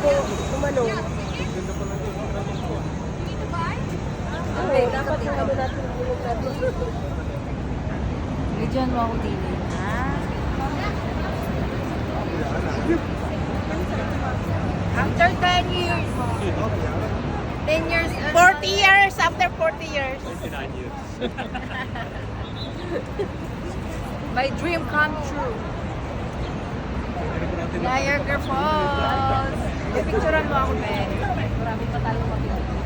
umano. Okay, dapat yung ano natin yung natin. Bigyan mo ako din. After 10 years. 10 years. 40 years after 40 years. 29 years. My dream come true. Niagara Falls. Picturean mo ako, Ben. Marami pa tayong mapicture.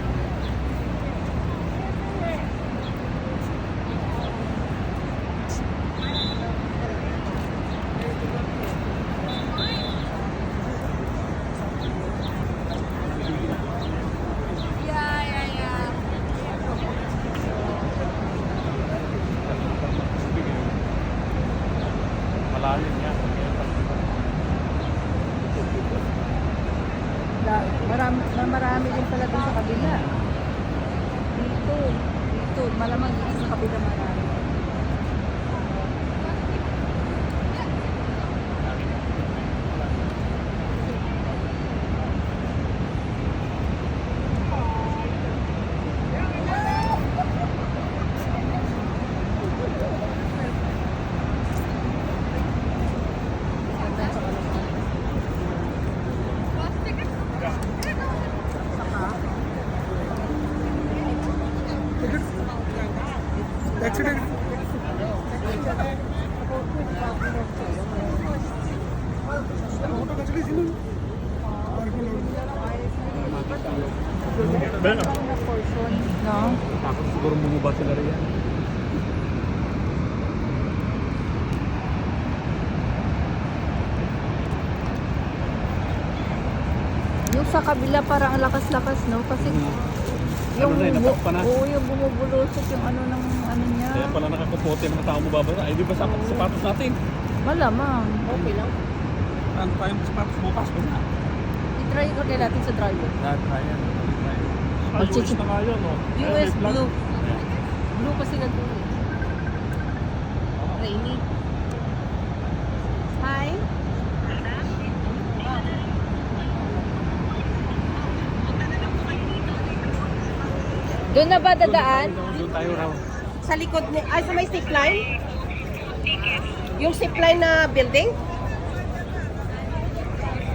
Malalim nga. Marami din pala doon sa kabila. Dito, malamang dito sa kabila marami. Accident. Ben, No? takot siguro bumaba sila riyan. Yung sa kabila parang ang lakas-lakas, no? Kasi yung Ano na, napak pa na. Oo, yung bumubulusok yung ano ng ano niya. Kaya pala nakakupote ng tao mo babasa. Ay, di ba sapatos natin? Malamang. Okay lang. Ano tayong sapatos bukas ko na? I-try ko din natin sa driver. Ayan. Magchichip. US na nga yun, no? US May flag. blue. Ayan. Blue kasi na blue. Rainy. Hi. Doon na ba dadaan? Doon tayo raw. Sa likod ni, ay sa may zipline? Yung zipline na building?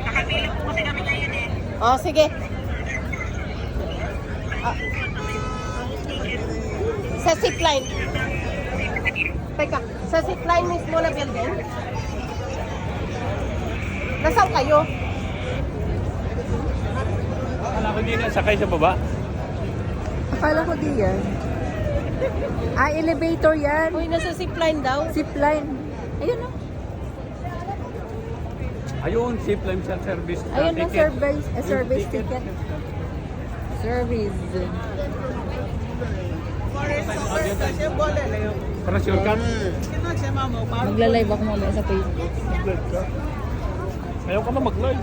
Nakapilang po kasi kami ngayon eh. Oh, sige. Ah. Sa zipline. Teka, sa zipline mismo na building? Nasaan kayo? Akala ko din na sakay sa baba. Akala ko di yan. Elevator yan. Uy, nasa zipline daw. Zipline. Ayun na. Ayun, zipline sa service. Ayun na, ticket. service ticket. Service. Para sure ka? Magla-live ako mamaya sa Facebook. Ayaw ka na mag-live.